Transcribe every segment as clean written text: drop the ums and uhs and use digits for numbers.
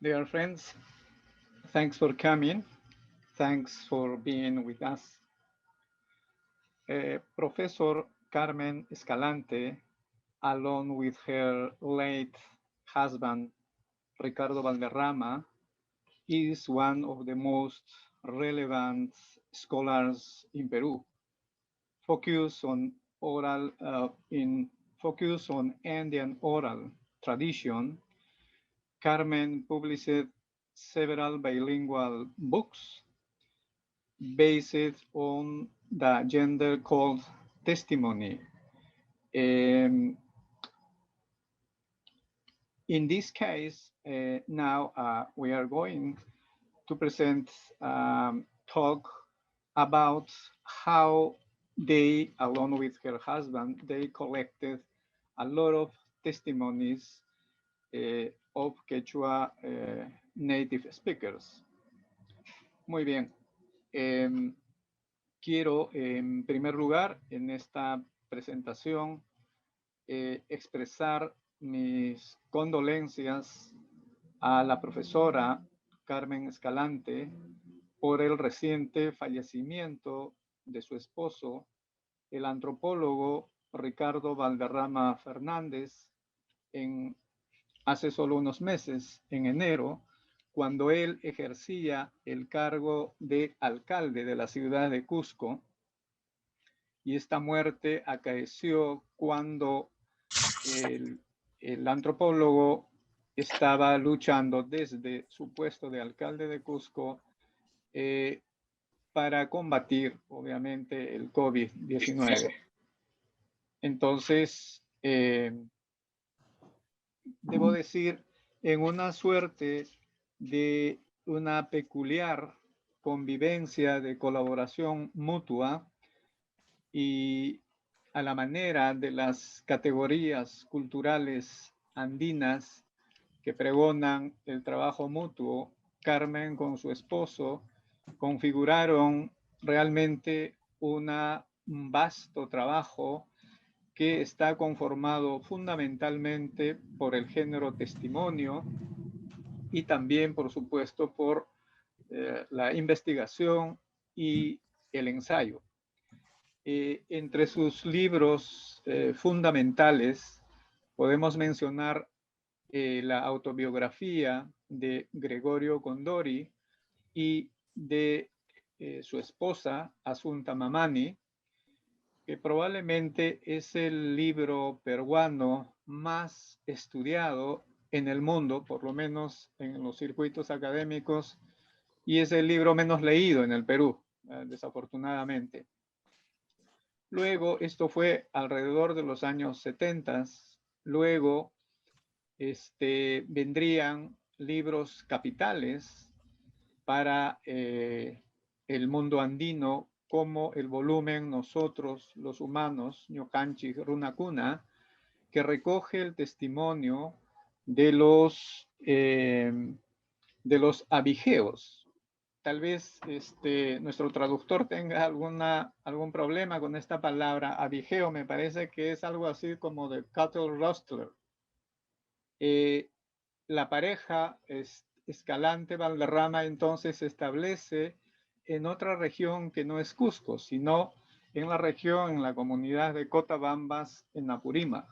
Dear friends, thanks for coming. Thanks for being with us. Professor Carmen Escalante, along with her late husband, Ricardo Valderrama, is one of the most relevant scholars in Peru. Focus on oral in focus on Andean oral tradition. Carmen published several bilingual books based on the gender called testimony. Um, in this case, now we are going to present talk about how they, along with her husband, they collected a lot of testimonies of Quechua native speakers. Muy bien. Quiero, en primer lugar, en esta presentación, expresar mis condolencias a la profesora Carmen Escalante por el reciente fallecimiento de su esposo, el antropólogo Ricardo Valderrama Fernández, hace solo unos meses, en enero, cuando él ejercía el cargo de alcalde de la ciudad de Cusco, y esta muerte acaeció cuando el antropólogo estaba luchando desde su puesto de alcalde de Cusco para combatir, obviamente, el COVID-19. Entonces, debo decir, en una suerte de una peculiar convivencia de colaboración mutua y a la manera de las categorías culturales andinas que pregonan el trabajo mutuo, Carmen con su esposo configuraron realmente un vasto trabajo que está conformado fundamentalmente por el género testimonio y también, por supuesto, por la investigación y el ensayo. Entre sus libros fundamentales podemos mencionar la autobiografía de Gregorio Condori y de su esposa, Asunta Mamani, que probablemente es el libro peruano más estudiado en el mundo, por lo menos en los circuitos académicos, y es el libro menos leído en el Perú, desafortunadamente. Luego, esto fue alrededor de los años 70, luego vendrían libros capitales para el mundo andino, como el volumen Nosotros los Humanos, Ñocanchi Runacuna, que recoge el testimonio de los abigeos. Tal vez nuestro traductor tenga algún problema con esta palabra abigeo. Me parece que es algo así como de cattle rustler. La pareja Escalante Valderrama entonces se establece en otra región que no es Cusco, sino en la región, en la comunidad de Cotabambas, en Apurímac.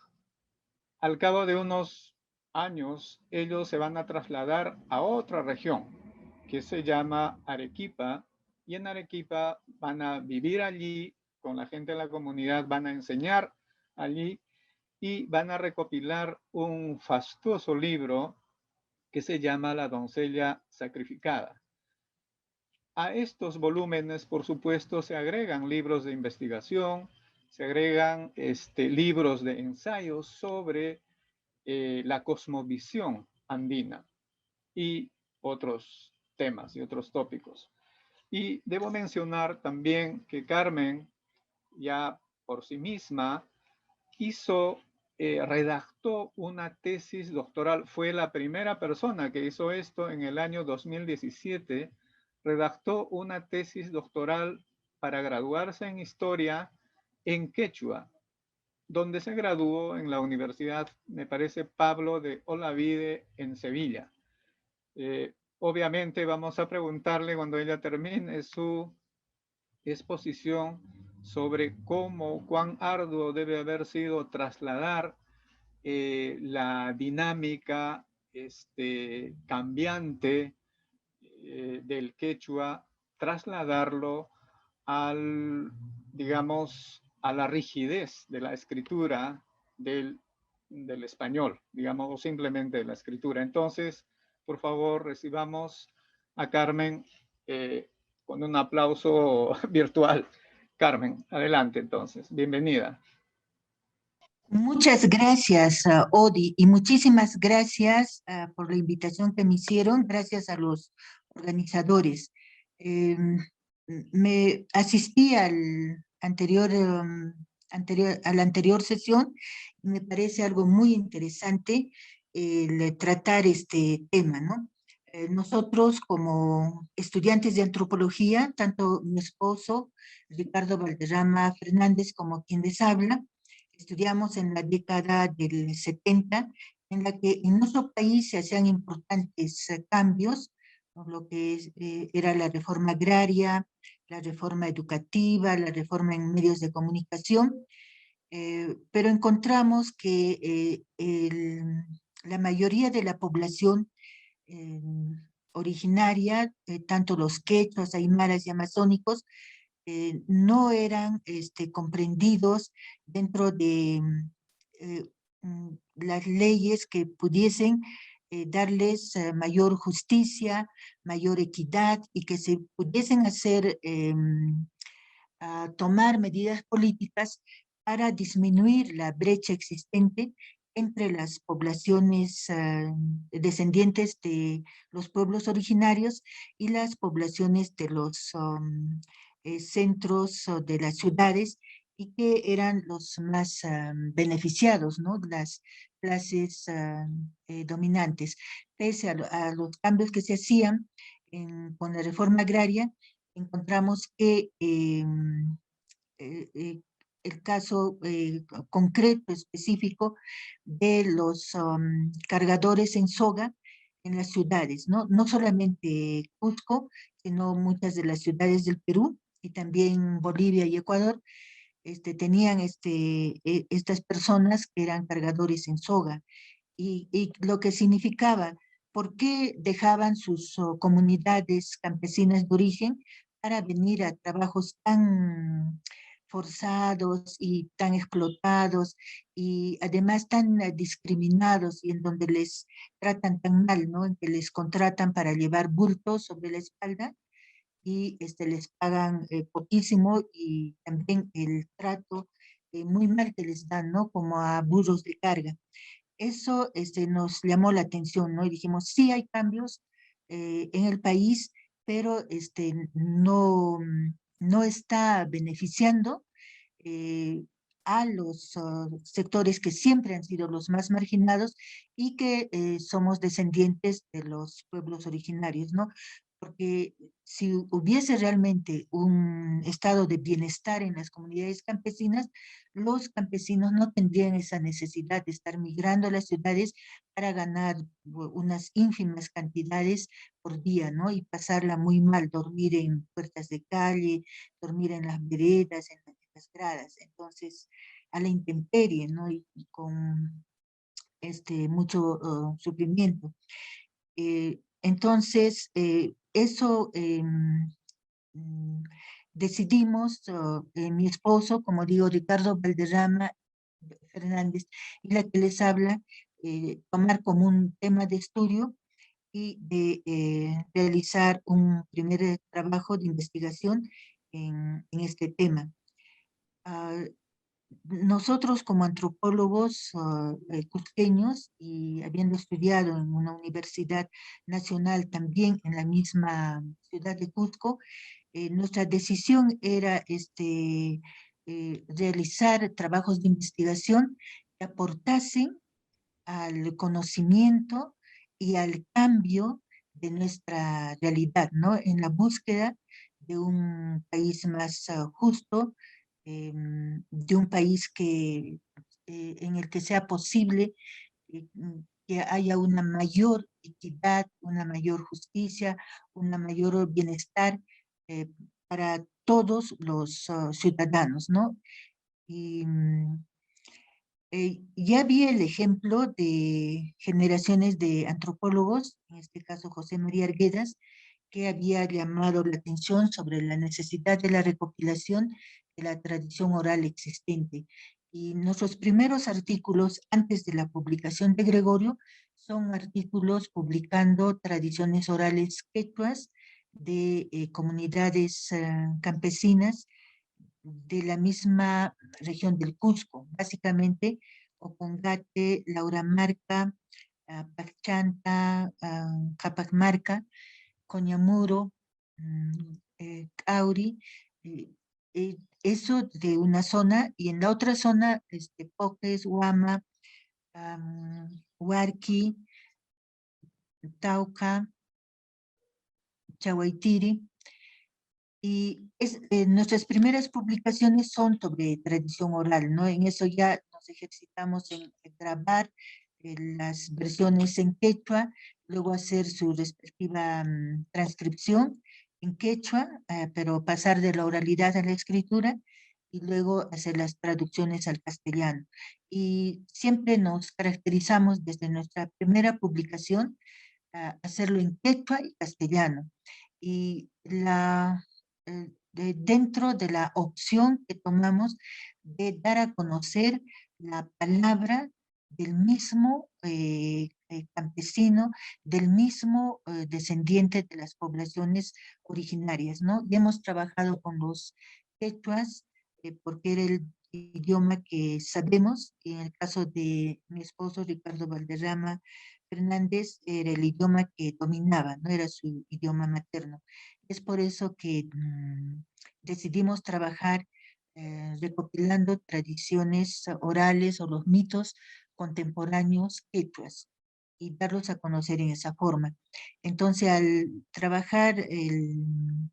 Al cabo de unos años, ellos se van a trasladar a otra región que se llama Arequipa, y en Arequipa van a vivir allí con la gente de la comunidad, van a enseñar allí y van a recopilar un fastuoso libro que se llama La doncella sacrificada. A estos volúmenes, por supuesto, se agregan libros de investigación, se agregan libros de ensayos sobre la cosmovisión andina y otros temas y otros tópicos. Y debo mencionar también que Carmen, ya por sí misma, redactó una tesis doctoral. Fue la primera persona que hizo esto en el año 2017. Redactó una tesis doctoral para graduarse en historia en quechua, donde se graduó en la Universidad, me parece, Pablo de Olavide en Sevilla. Obviamente vamos a preguntarle cuando ella termine su exposición sobre cómo, cuán arduo debe haber sido trasladar la dinámica cambiante del quechua, trasladarlo al, digamos, a la rigidez de la escritura del español, digamos, o simplemente de la escritura. Entonces, por favor, recibamos a Carmen con un aplauso virtual. Carmen, adelante entonces, bienvenida. Muchas gracias, Odi, y muchísimas gracias por la invitación que me hicieron. Gracias a los organizadores. Me asistí a la anterior sesión y me parece algo muy interesante el tratar este tema, ¿no? Nosotros como estudiantes de antropología, tanto mi esposo, Ricardo Valderrama Fernández, como quien les habla, estudiamos en la década del 70, en la que en nuestro país se hacían importantes cambios, por lo que era la reforma agraria, la reforma educativa, la reforma en medios de comunicación, pero encontramos que la mayoría de la población eh, originaria, tanto los quechuas, aymaras y amazónicos, no eran comprendidos dentro de eh, las leyes que pudiesen darles mayor justicia, mayor equidad y que se pudiesen hacer, tomar medidas políticas para disminuir la brecha existente entre las poblaciones descendientes de los pueblos originarios y las poblaciones de los centros de las ciudades y que eran los más beneficiados, ¿no? Las clases dominantes. Pese a los cambios que se hacían con la reforma agraria, encontramos que eh, eh, el caso concreto, específico, de los cargadores en soga en las ciudades, ¿no? No solamente Cusco, sino muchas de las ciudades del Perú y también Bolivia y Ecuador, tenían estas personas que eran cargadores en soga y lo que significaba, por qué dejaban sus comunidades campesinas de origen para venir a trabajos tan forzados y tan explotados y además tan discriminados y en donde les tratan tan mal, ¿no? En que les contratan para llevar bultos sobre la espalda y les pagan poquísimo y también el trato muy mal que les dan, ¿no? Como a burros de carga. Eso nos llamó la atención, ¿no? Y dijimos, sí hay cambios en el país, pero no está beneficiando eh, a los sectores que siempre han sido los más marginados y que somos descendientes de los pueblos originarios, ¿no? Porque si hubiese realmente un estado de bienestar en las comunidades campesinas, los campesinos no tendrían esa necesidad de estar migrando a las ciudades para ganar unas ínfimas cantidades por día, ¿no? Y pasarla muy mal, dormir en puertas de calle, dormir en las veredas, en las gradas. Entonces, a la intemperie, ¿no? Y con mucho sufrimiento. Entonces, eso mm, decidimos, mi esposo, como digo, Ricardo Valderrama Fernández, y la que les habla, tomar como un tema de estudio y de realizar un primer trabajo de investigación en este tema. Ah, nosotros como antropólogos cusqueños y habiendo estudiado en una universidad nacional también en la misma ciudad de Cusco, nuestra decisión era realizar trabajos de investigación que aportasen al conocimiento y al cambio de nuestra realidad, ¿no? En la búsqueda de un país más justo, de un país en el que sea posible que haya una mayor equidad, una mayor justicia, una mayor bienestar eh, para todos los ciudadanos, ¿no? Y ya vi el ejemplo de generaciones de antropólogos, en este caso José María Arguedas, que había llamado la atención sobre la necesidad de la recopilación de la tradición oral existente. Y nuestros primeros artículos, antes de la publicación de Gregorio, son artículos publicando tradiciones orales quechuas de comunidades campesinas de la misma región del Cusco, básicamente Ocongate, Lauramarca, Pachanta, Capacmarca, Coñamuro, Cauri, eh, eso de una zona, y en la otra zona, Poques, Huama, Huarqui, Tauca, Chaguaitiri, y nuestras primeras publicaciones son sobre tradición oral, ¿no? En eso ya nos ejercitamos en grabar las versiones en quechua, luego hacer su respectiva transcripción en quechua, pero pasar de la oralidad a la escritura, y luego hacer las traducciones al castellano. Y siempre nos caracterizamos desde nuestra primera publicación a hacerlo en quechua y castellano. Y dentro de la opción que tomamos de dar a conocer la palabra del mismo campesino, del mismo descendiente de las poblaciones originarias, ¿no? Y hemos trabajado con los quechuas porque era el idioma que sabemos, y en el caso de mi esposo Ricardo Valderrama Fernández era el idioma que dominaba, no era su idioma materno. Es por eso que decidimos trabajar recopilando tradiciones orales o los mitos contemporáneos quechuas y darlos a conocer en esa forma. Entonces, al trabajar el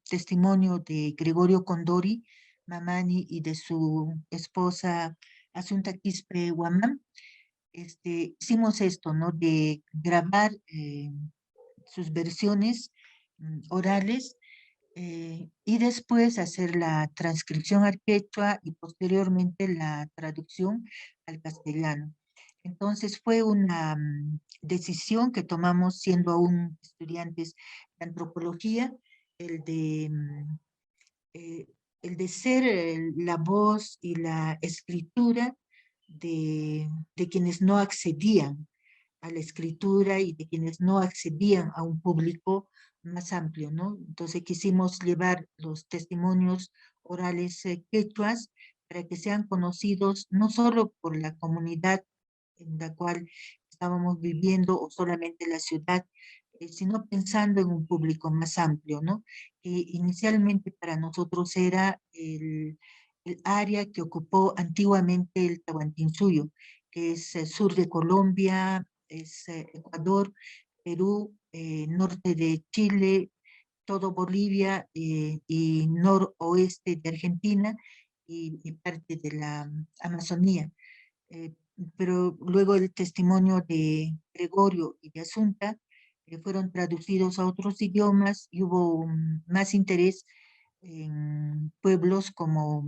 testimonio de Gregorio Condori, Mamani, y de su esposa Asunta Quispe Guamán, hicimos esto, ¿no? De grabar sus versiones orales y después hacer la transcripción al quechua y posteriormente la traducción al castellano. Entonces fue una decisión que tomamos siendo aún estudiantes de antropología, el de, eh, el de ser la voz y la escritura de quienes no accedían a la escritura y de quienes no accedían a un público más amplio, ¿no? Entonces quisimos llevar los testimonios orales quechuas para que sean conocidos no solo por la comunidad en la cual estábamos viviendo o solamente la ciudad, sino pensando en un público más amplio, ¿no? Inicialmente para nosotros era el área que ocupó antiguamente el Tahuantinsuyo, que es el sur de Colombia, es Ecuador, Perú, norte de Chile, todo Bolivia y noroeste de Argentina y parte de la Amazonía. Eh, pero luego el testimonio de Gregorio y de Asunta fueron traducidos a otros idiomas y hubo más interés en pueblos como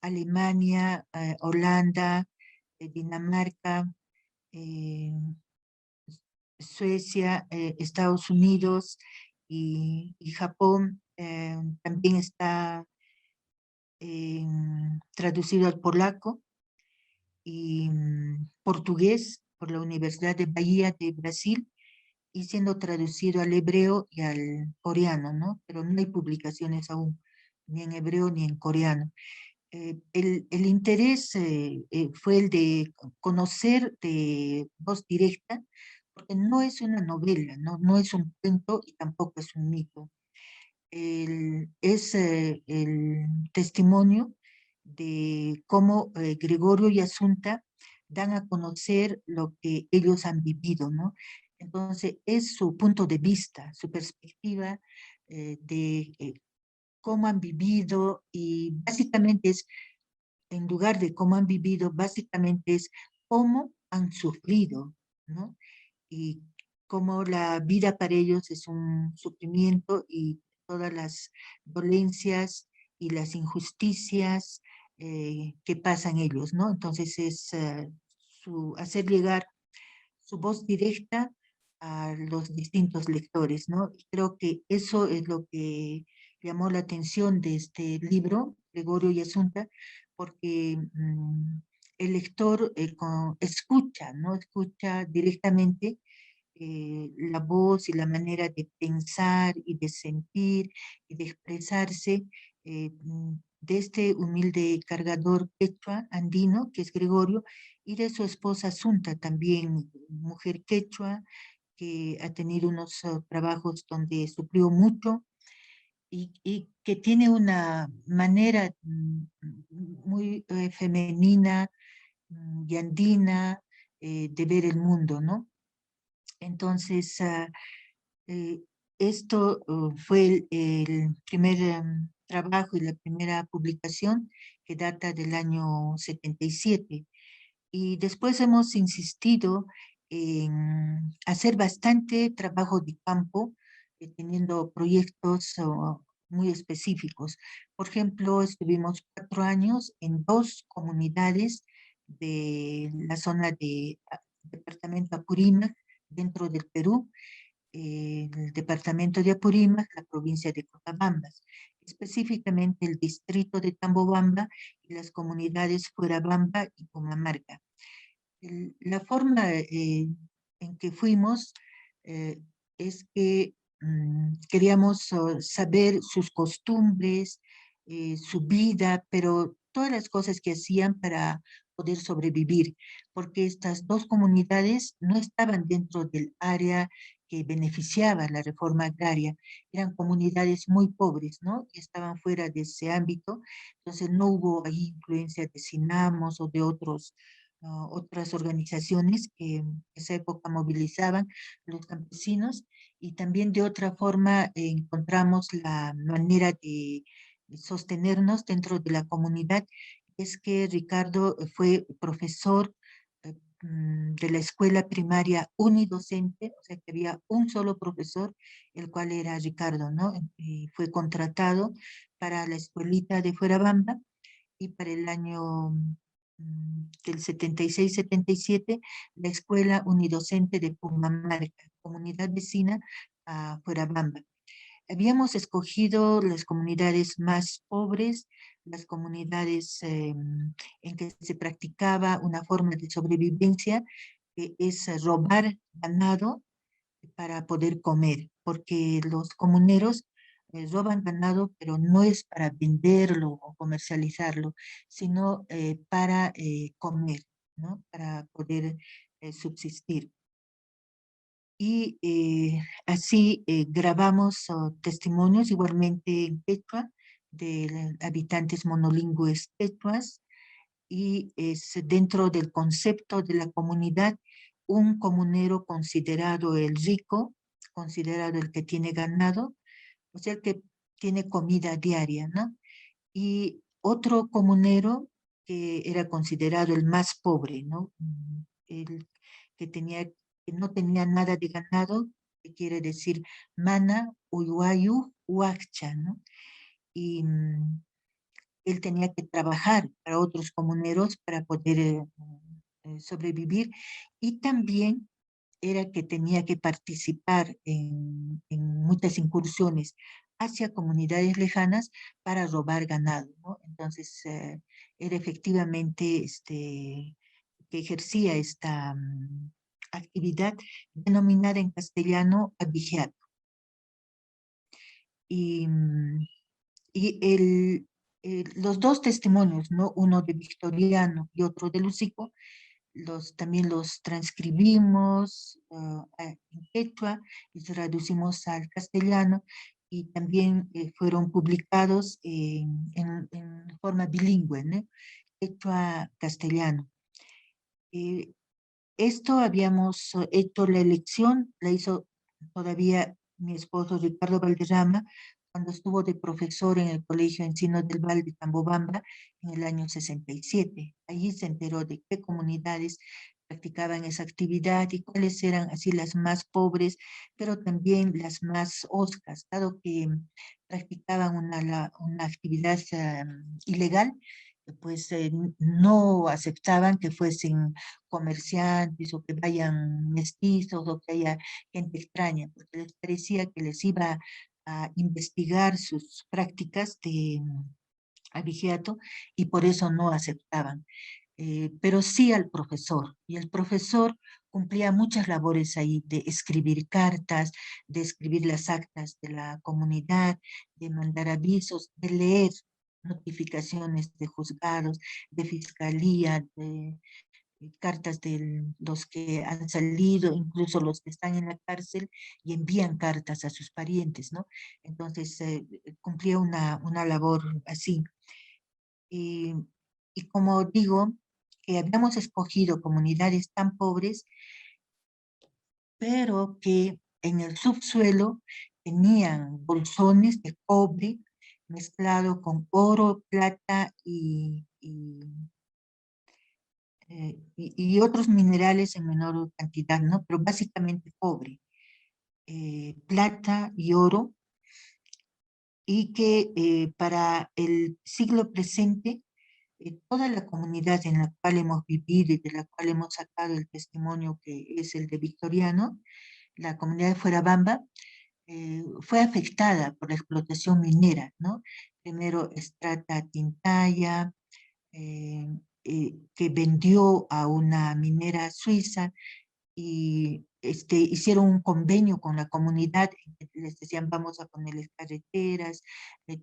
Alemania, Holanda, Dinamarca, eh, Suecia, Estados Unidos y Japón. También está traducido al polaco y portugués por la Universidad de Bahía de Brasil, y siendo traducido al hebreo y al coreano, ¿no? Pero no hay publicaciones aún, ni en hebreo ni en coreano. El interés fue el de conocer de voz directa, porque no es una novela, no es un cuento y tampoco es un mito. Es el testimonio de cómo Gregorio y Asunta dan a conocer lo que ellos han vivido, ¿no? Entonces, es su punto de vista, su perspectiva de cómo han vivido, y básicamente es, en lugar de cómo han vivido, básicamente es cómo han sufrido, ¿no? y cómo la vida para ellos es un sufrimiento y todas las dolencias y las injusticias que pasan ellos, ¿no? Entonces es hacer llegar su voz directa a los distintos lectores, ¿no? Y creo que eso es lo que llamó la atención de este libro, Gregorio y Asunta, porque el lector escucha, ¿no? Escucha directamente la voz y la manera de pensar y de sentir y de expresarse de este humilde cargador quechua andino, que es Gregorio, y de su esposa Asunta, también mujer quechua, que ha tenido unos trabajos donde sufrió mucho y que tiene una manera muy femenina y andina de ver el mundo, ¿no? Entonces, eh, esto fue el primer trabajo y la primera publicación que data del año 77. Y después hemos insistido en hacer bastante trabajo de campo, teniendo proyectos muy específicos. Por ejemplo, estuvimos 4 años en 2 comunidades de la zona de departamento Apurímac, dentro del Perú, el departamento de Apurímac, la provincia de Cotabambas, específicamente el distrito de Tambobamba y las comunidades Fuerabamba y Pumamarca. La forma en que fuimos eh, es que queríamos saber sus costumbres, su vida, pero todas las cosas que hacían para poder sobrevivir, porque estas 2 comunidades no estaban dentro del área que beneficiaba la reforma agraria, eran comunidades muy pobres, ¿no? Y estaban fuera de ese ámbito, entonces no hubo ahí influencia de Sinamos o de otras organizaciones que en esa época movilizaban los campesinos y también de otra forma encontramos la manera de sostenernos dentro de la comunidad. Es que Ricardo fue profesor de la escuela primaria unidocente, o sea que había un solo profesor, el cual era Ricardo, ¿no? Y fue contratado para la escuelita de Fuerabamba y para el año del 76-77, la Escuela Unidocente de Pumamarca, comunidad vecina a Fuerabamba. Habíamos escogido las comunidades más pobres, las comunidades en que se practicaba una forma de sobrevivencia, que es robar ganado para poder comer, porque los comuneros roban ganado, pero no es para venderlo o comercializarlo, sino para comer, ¿no? Para poder subsistir. Y así grabamos testimonios igualmente en quechua de habitantes monolingües quechuas y es dentro del concepto de la comunidad un comunero considerado el rico, considerado el que tiene ganado, o sea, el que tiene comida diaria, ¿no? Y otro comunero que era considerado el más pobre, ¿no? El que tenía, que no tenía nada de ganado, que quiere decir mana, uyuayu, huaccha, ¿no? Y él tenía que trabajar para otros comuneros para poder sobrevivir y también era que tenía que participar en muchas incursiones hacia comunidades lejanas para robar ganado, ¿no? Entonces, era efectivamente que ejercía esta actividad denominada en castellano abigeato. Y, y los 2 testimonios, ¿no? Uno de Victoriano y otro de Lucico, también los transcribimos en quechua y traducimos al castellano y también fueron publicados en forma bilingüe, ¿no? Quechua-castellano. Esto habíamos hecho la elección, la hizo todavía mi esposo Ricardo Valderrama, cuando estuvo de profesor en el Colegio Encinos del Valle de Tambobamba en el año 67. Allí se enteró de qué comunidades practicaban esa actividad y cuáles eran así las más pobres, pero también las más hoscas, dado que practicaban una actividad ilegal, pues no aceptaban que fuesen comerciantes o que vayan mestizos o que haya gente extraña, porque les parecía que les iba a investigar sus prácticas de abigeato y por eso no aceptaban. Pero sí al profesor. Y el profesor cumplía muchas labores ahí de escribir cartas, de escribir las actas de la comunidad, de mandar avisos, de leer notificaciones de juzgados, de fiscalía, de cartas de los que han salido, incluso los que están en la cárcel y envían cartas a sus parientes, ¿no? Entonces, cumplía una labor así. Y, y como digo, que habíamos escogido comunidades tan pobres, pero que en el subsuelo tenían bolsones de cobre mezclado con oro, plata y otros minerales en menor cantidad, ¿no? Pero básicamente cobre, plata y oro, y que para el siglo presente toda la comunidad en la cual hemos vivido y de la cual hemos sacado el testimonio que es el de Victoriano, la comunidad de Fuerabamba, fue afectada por la explotación minera, ¿no? Primero Strata Tintaya, eh, que vendió a una minera suiza, y hicieron un convenio con la comunidad, les decían vamos a ponerles carreteras,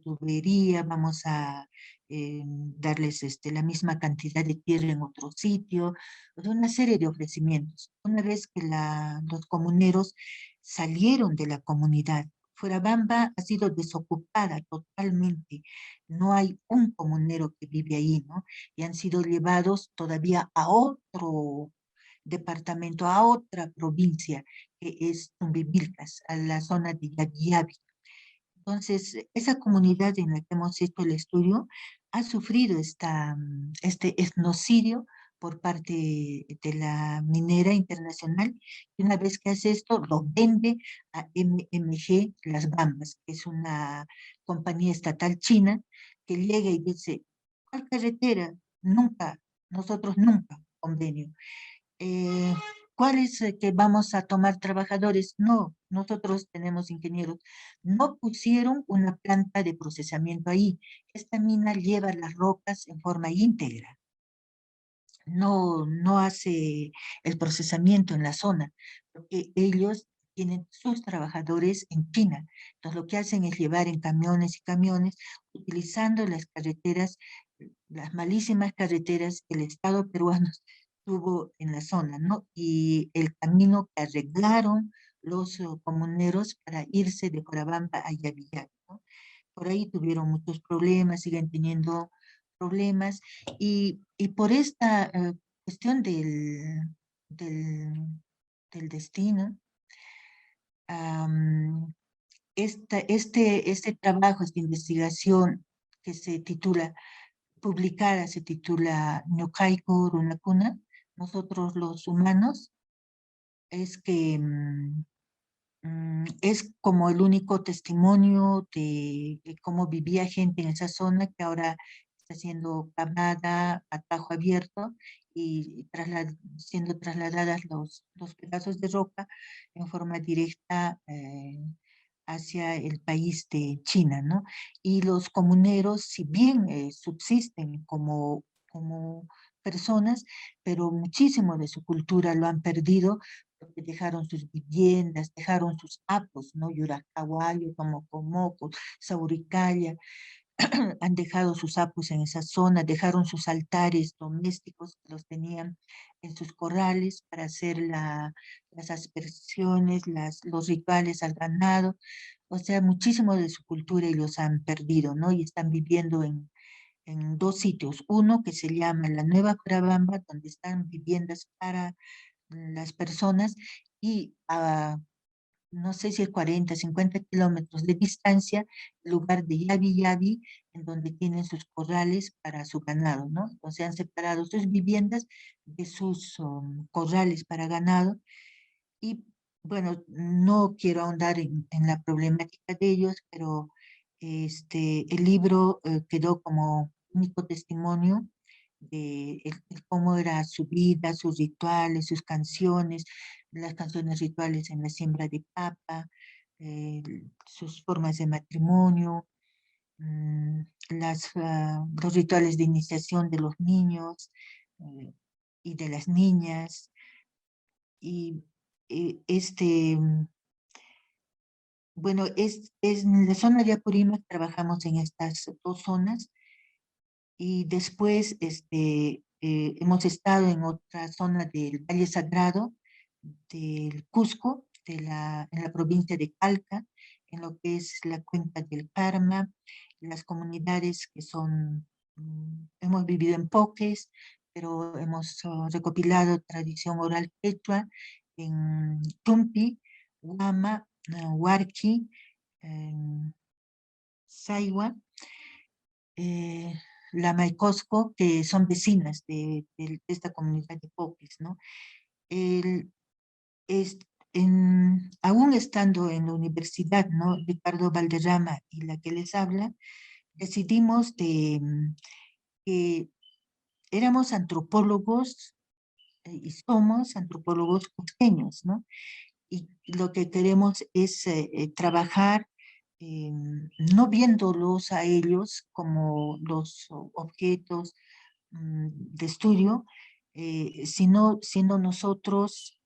tubería, vamos a darles la misma cantidad de tierra en otro sitio, o sea, una serie de ofrecimientos. Una vez que los comuneros salieron de la comunidad, Fuerabamba ha sido desocupada totalmente, no hay un comunero que vive ahí, ¿no? Y han sido llevados todavía a otro departamento, a otra provincia, que es Tumbivilcas, a la zona de Yaguiabi. Entonces, esa comunidad en la que hemos hecho el estudio ha sufrido este etnocidio por parte de la minera internacional, y una vez que hace esto, lo vende a MMG Las Bambas, que es una compañía estatal china, que llega y dice, ¿cuál carretera? Nunca, nosotros nunca, convenio. eh, ¿Cuál es que vamos a tomar trabajadores? No, nosotros tenemos ingenieros. No pusieron una planta de procesamiento ahí. Esta mina lleva las rocas en forma íntegra. No hace el procesamiento en la zona, porque ellos tienen sus trabajadores en China. Entonces lo que hacen es llevar en camiones y camiones, utilizando las carreteras, las malísimas carreteras que el Estado peruano tuvo en la zona, ¿no? Y el camino que arreglaron los comuneros para irse de Corabamba a Yavillac, ¿no? Por ahí tuvieron muchos problemas, siguen teniendo problemas, y por esta cuestión del, del destino, am, este trabajo, esta investigación que se titula, publicada, se titula Ñoqayku Runakuna, nosotros los humanos, es que es como el único testimonio de cómo vivía gente en esa zona que ahora está siendo cavada a tajo abierto y siendo trasladadas los pedazos de roca en forma directa hacia el país de China, ¿no? Y los comuneros, si bien subsisten como personas, pero muchísimo de su cultura lo han perdido porque dejaron sus viviendas, dejaron sus apos, ¿no? Yuracahuayo, Tomocomoco, Sauricaya, han dejado sus apus en esa zona, dejaron sus altares domésticos, que los tenían en sus corrales para hacer las aspersiones, los rituales al ganado, o sea, muchísimo de su cultura y los han perdido, ¿no? Y están viviendo en dos sitios, uno que se llama la Nueva Curabamba, donde están viviendas para las personas, y no sé si es 40, 50 kilómetros de distancia, el lugar de Yavi Yavi, en donde tienen sus corrales para su ganado, ¿no? Entonces han separado sus viviendas de sus corrales para ganado. Y bueno, no quiero ahondar en la problemática de ellos, pero el libro quedó como único testimonio de cómo era su vida, sus rituales, sus canciones, las canciones rituales en la siembra de papa, eh, sus formas de matrimonio, mm, los rituales de iniciación de los niños eh, y de las niñas. Y bueno, es en la zona de Apurímac, trabajamos en estas dos zonas y después hemos estado en otra zona del Valle Sagrado, del Cusco, en la provincia de Calca, en lo que es la cuenca del Carma, las comunidades que son, hemos vivido en Poques, pero hemos recopilado tradición oral quechua en Tumpi, Guama, Huarqui, Saiwa, eh, Lama y Cosco, que son vecinas de esta comunidad de Poques, ¿no? El, es, aún estando en la universidad, ¿no? Ricardo Valderrama y la que les habla, decidimos que éramos antropólogos y somos antropólogos cusqueños, ¿no? Y lo que queremos es trabajar no viéndolos a ellos como los objetos de estudio, sino siendo nosotros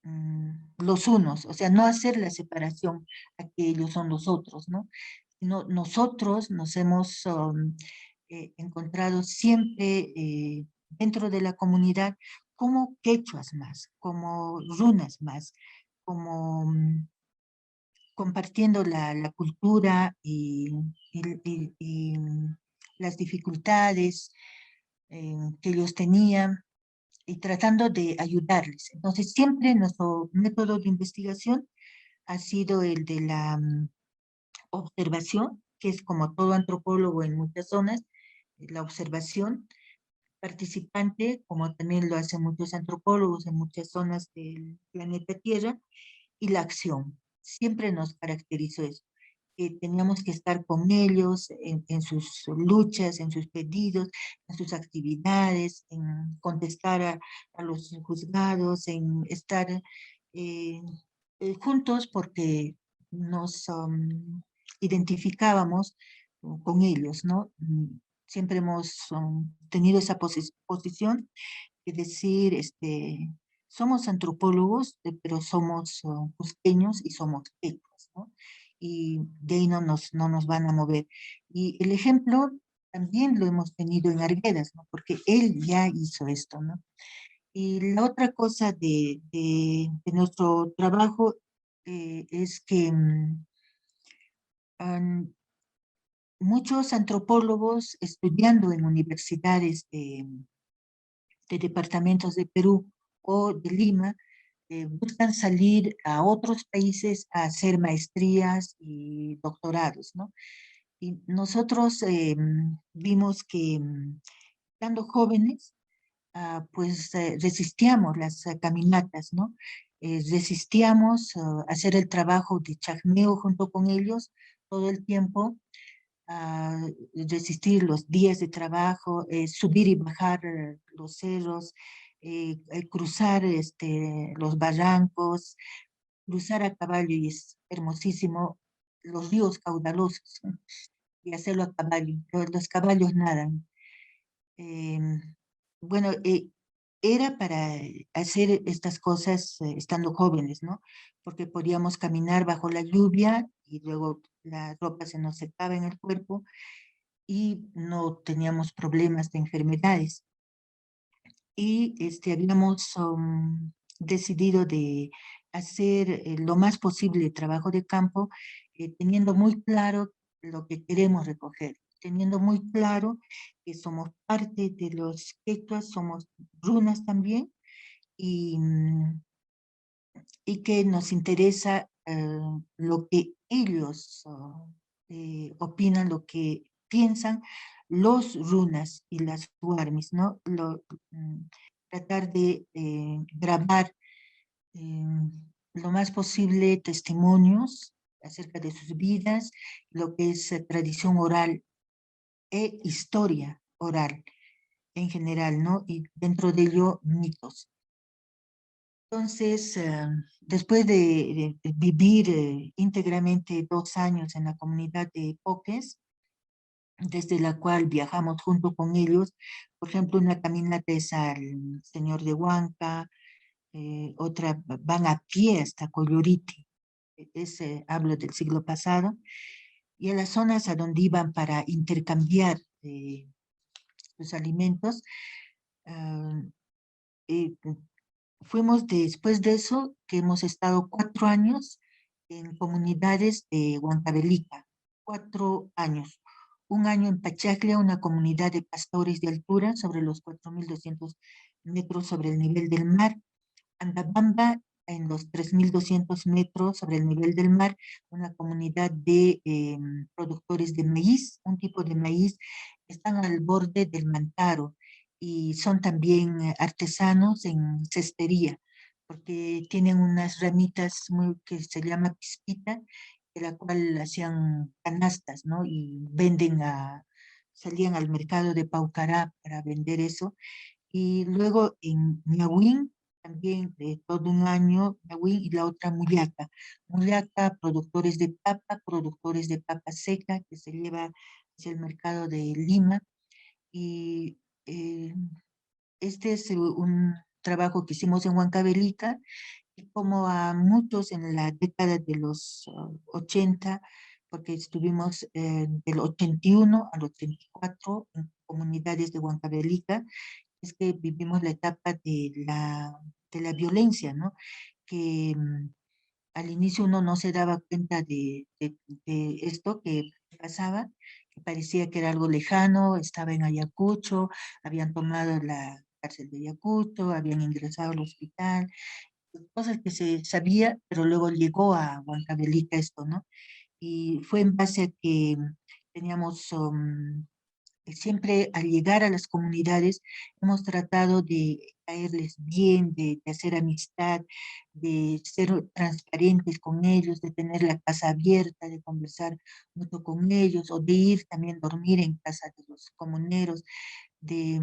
los unos, o sea, no hacer la separación a que ellos son los otros, ¿no? Sino nosotros nos hemos encontrado siempre dentro de la comunidad como quechuas más, como runas más, como compartiendo la cultura y las dificultades que ellos tenían y tratando de ayudarles. Entonces, siempre nuestro método de investigación ha sido el de la observación, que es como todo antropólogo en muchas zonas, la observación participante, como también lo hacen muchos antropólogos en muchas zonas del planeta Tierra, y la acción. Siempre nos caracterizó eso. Teníamos que estar con ellos en sus luchas, en sus pedidos, en sus actividades, en contestar a los juzgados, en estar eh, juntos porque nos identificábamos con ellos, ¿no? Siempre hemos tenido esa posición de decir, somos antropólogos, pero somos cusqueños y somos quechuas, ¿no? Y de ahí no nos van a mover. Y el ejemplo también lo hemos tenido en Arguedas, ¿no? Porque él ya hizo esto, ¿no? Y la otra cosa de nuestro trabajo es que han- muchos antropólogos estudiando en universidades de departamentos de Perú o de Lima buscan salir a otros países a hacer maestrías y doctorados, ¿no? Y nosotros vimos que estando jóvenes, pues resistíamos las caminatas, ¿no? Resistíamos hacer el trabajo de chacmeo junto con ellos todo el tiempo, resistir los días de trabajo, subir y bajar los cerros, cruzar los barrancos, cruzar a caballo, y es hermosísimo, los ríos caudalosos, y hacerlo a caballo. Los caballos nadan. Em, bueno, era para hacer estas cosas estando jóvenes, ¿no? Porque podíamos caminar bajo la lluvia y luego la ropa se nos secaba en el cuerpo y no teníamos problemas de enfermedades. Y habíamos decidido de hacer lo más posible trabajo de campo, teniendo muy claro lo que queremos recoger, teniendo muy claro que somos parte de los quechuas, somos runas también, y y que nos interesa lo que ellos opinan, lo que piensan los runas y las warmis, ¿no? Tratar de grabar lo más posible testimonios acerca de sus vidas, lo que es tradición oral e historia oral en general, ¿no? Y dentro de ello, mitos. Entonces, después de vivir íntegramente 2 años en la comunidad de Poques, desde la cual viajamos junto con ellos, por ejemplo, una caminata es al Señor de Huanca, otra van a pie hasta Coyoriti, hablo del siglo pasado, y a las zonas a donde iban para intercambiar sus alimentos, ah, eh, fuimos después de eso, que hemos estado 4 años en comunidades de Huancavelica, 4 años. Un año en Pachaclia, una comunidad de pastores de altura sobre los 4.200 metros sobre el nivel del mar. Andabamba, en los 3.200 metros sobre el nivel del mar, una comunidad de productores de maíz, un tipo de maíz, están al borde del Mantaro y son también artesanos en cestería, porque tienen unas ramitas que se llama pispita, de la cual hacían canastas, ¿no? Y salían al mercado de Paucará para vender eso. Y luego en Ñahuín, también de todo un año, Ñahuín y la otra Muyaca. Muyaca, productores de papa seca que se lleva hacia el mercado de Lima. Y eh, este es un trabajo que hicimos en Huancavelica, y como a muchos en la década de los 80, porque estuvimos del 81 al 84 en comunidades de Huancavelica, es que vivimos la etapa de la violencia, ¿no? Que al inicio uno no se daba cuenta de esto que pasaba, que parecía que era algo lejano, estaba en Ayacucho, habían tomado la cárcel de Ayacucho, habían ingresado al hospital, cosas que se sabía, pero luego llegó a Huancavelica esto, ¿no? Y fue en base a que teníamos siempre al llegar a las comunidades hemos tratado de caerles bien, de hacer amistad, de ser transparentes con ellos, de tener la casa abierta, de conversar mucho con ellos, o de ir también a dormir en casa de los comuneros, de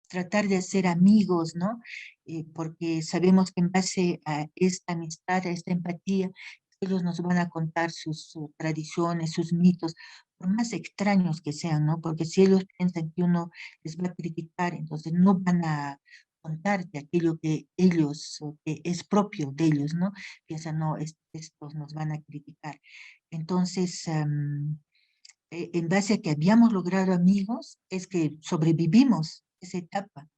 tratar de hacer amigos, ¿no? Porque sabemos que en base a esta amistad, a esta empatía, ellos nos van a contar sus tradiciones, sus mitos, por más extraños que sean, ¿no? Porque si ellos piensan que uno les va a criticar, entonces no van a contarte aquello que ellos, o que es propio de ellos, ¿no? Piensan, no, estos nos van a criticar. Entonces, en base a que habíamos logrado amigos, es que sobrevivimos esa etapa.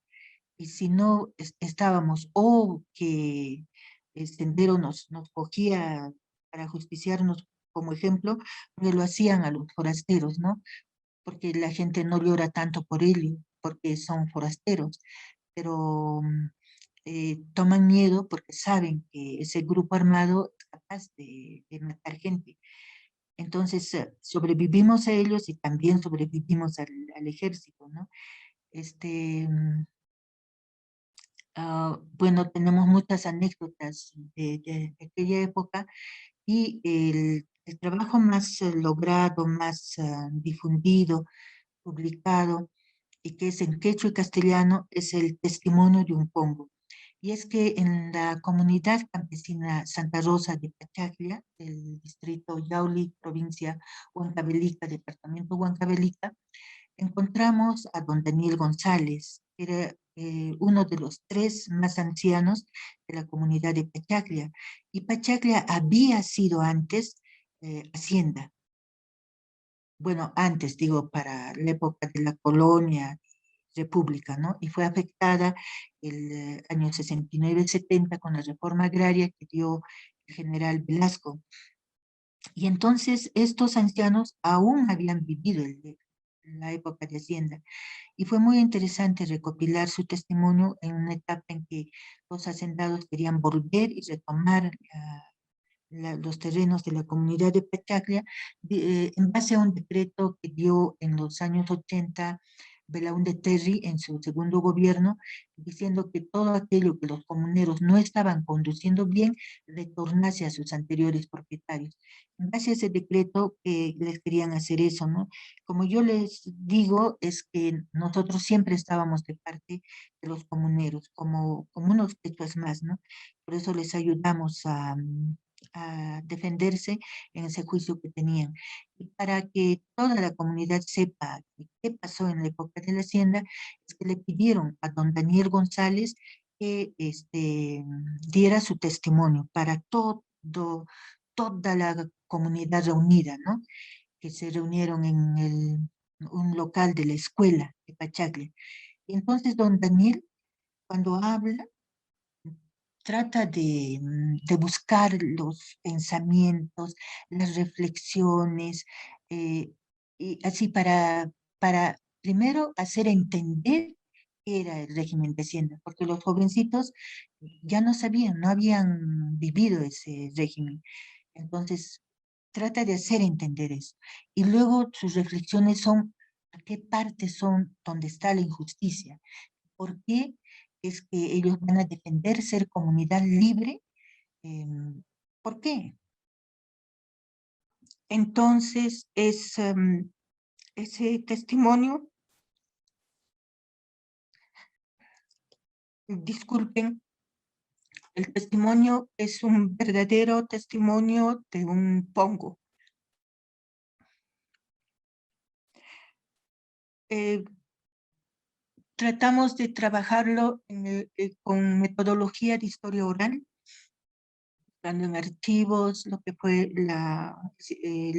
Y si no estábamos, o que el sendero nos cogía para justiciarnos como ejemplo, porque lo hacían a los forasteros, ¿no? Porque la gente no llora tanto por ello, porque son forasteros, pero toman miedo porque saben que ese grupo armado es capaz de matar gente. Entonces, sobrevivimos a ellos y también sobrevivimos al ejército, ¿no? Este, bueno, tenemos muchas anécdotas de aquella época, y el trabajo más logrado, más difundido, publicado, y que es en quechua y castellano, es el testimonio de un Pongo. Y es que en la comunidad campesina Santa Rosa de Pachaclia, del distrito Yauli, provincia Huancavelica, departamento Huancavelica, encontramos a don Daniel González, que era uno de los 3 más ancianos de la comunidad de Pachaclia. Y Pachaclia había sido antes hacienda. Bueno, antes, digo, para la época de la colonia, república, ¿no? Y fue afectada el año 69-70 con la reforma agraria que dio el general Velasco. Y entonces estos ancianos aún habían vivido la época de Hacienda. Y fue muy interesante recopilar su testimonio en una etapa en que los hacendados querían volver y retomar los terrenos de la comunidad de Pachaclia, en base a un decreto que dio en los años 80 Belaúnde Terry en su segundo gobierno, diciendo que todo aquello que los comuneros no estaban conduciendo bien retornase a sus anteriores propietarios. En base a ese decreto les querían hacer eso, ¿no? Como yo les digo, es que nosotros siempre estábamos de parte de los comuneros, como unos quechuas más, ¿no? Por eso les ayudamos a defenderse en ese juicio que tenían. Y para que toda la comunidad sepa qué pasó en la época de la hacienda, es que le pidieron a don Daniel González que diera su testimonio para toda la comunidad reunida, ¿no? Que se reunieron en un local de la escuela de Pachacle. Y entonces don Daniel, cuando habla, trata de buscar los pensamientos, las reflexiones, eh, y así para primero hacer entender qué era el régimen de Hacienda, porque los jovencitos ya no sabían, no habían vivido ese régimen. Entonces, trata de hacer entender eso. Y luego sus reflexiones son, ¿a qué parte son donde está la injusticia? ¿Por qué es que ellos van a defender ser comunidad libre? ¿Por qué? Entonces, ese testimonio, disculpen, el testimonio es un verdadero testimonio de un pongo. Tratamos de trabajarlo con metodología de historia oral, dando en archivos lo que fue la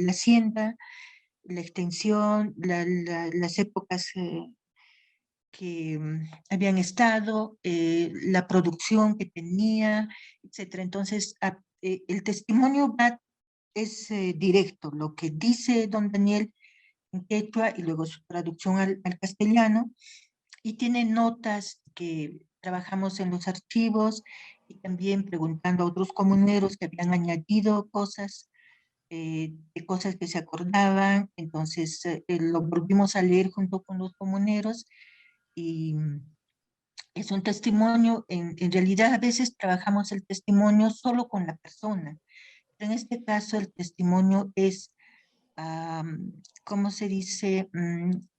hacienda, la extensión, las épocas que habían estado, la producción que tenía, etcétera. Entonces, el testimonio es directo, lo que dice don Daniel en quechua y luego su traducción al castellano, y tiene notas que trabajamos en los archivos y también preguntando a otros comuneros que habían añadido cosas, de cosas que se acordaban. Entonces lo volvimos a leer junto con los comuneros y es un testimonio. En realidad a veces trabajamos el testimonio solo con la persona, pero en este caso el testimonio es, ¿cómo se dice?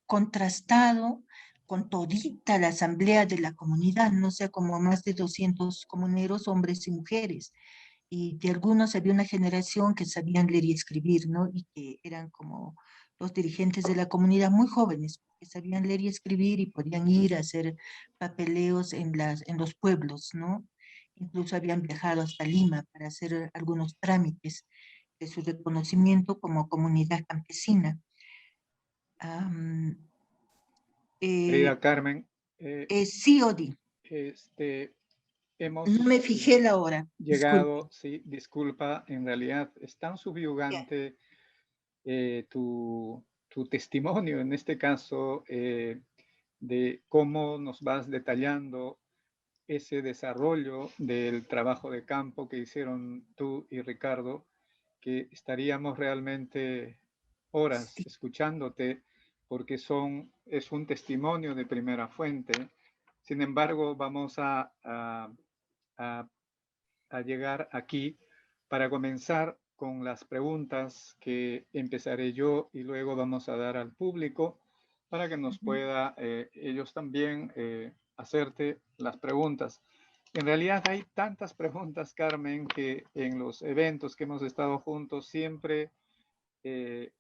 Contrastado con todita la asamblea de la comunidad, no sé, como más de 200 comuneros, hombres y mujeres. Y de algunos había una generación que sabían leer y escribir, ¿no? Y que eran como los dirigentes de la comunidad muy jóvenes, que sabían leer y escribir y podían ir a hacer papeleos en los pueblos, ¿no? Incluso habían viajado hasta Lima para hacer algunos trámites de su reconocimiento como comunidad campesina. Am, Querida eh, Carmen, eh, sí, Odi, este, no me hemos fijé la hora, disculpe. llegado, sí, disculpa, en realidad es tan Ya. subyugante tu testimonio, en este caso, de cómo nos vas detallando ese desarrollo del trabajo de campo que hicieron tú y Ricardo, que estaríamos realmente horas Sí, escuchándote porque es un testimonio de primera fuente. Sin embargo, vamos a, a llegar aquí para comenzar con las preguntas que empezaré yo y luego vamos a dar al público para que nos ujú, pueda ellos también hacerte las preguntas. En realidad hay tantas preguntas, Carmen, que en los eventos que hemos estado juntos siempre eh,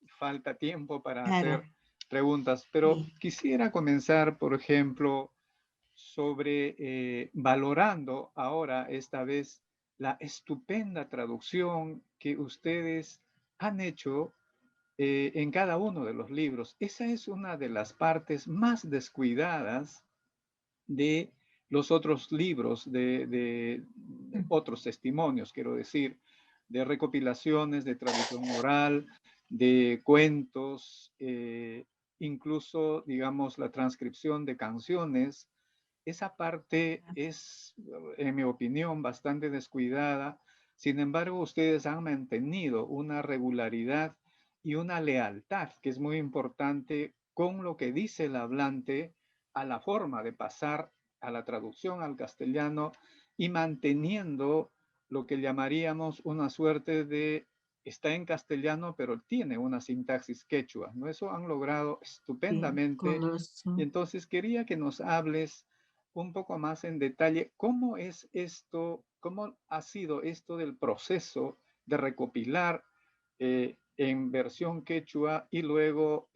falta tiempo para claro, hacer preguntas, pero sí. quisiera comenzar, por ejemplo, sobre valorando ahora esta vez la estupenda traducción que ustedes han hecho en cada uno de los libros. Esa es una de las partes más descuidadas de los otros libros, de Mm, otros testimonios, quiero decir, de recopilaciones, de tradición oral, de cuentos. incluso, digamos, la transcripción de canciones. Esa parte es, en mi opinión, bastante descuidada. Sin embargo, ustedes han mantenido una regularidad y una lealtad, que es muy importante, con lo que dice el hablante a la forma de pasar a la traducción al castellano y manteniendo lo que llamaríamos una suerte de está en castellano, pero tiene una sintaxis quechua, ¿no? Eso han logrado Sí, con estupendamente. los, Y entonces quería que nos hables un poco más en detalle cómo es esto, cómo ha sido esto del proceso de recopilar en versión quechua y luego,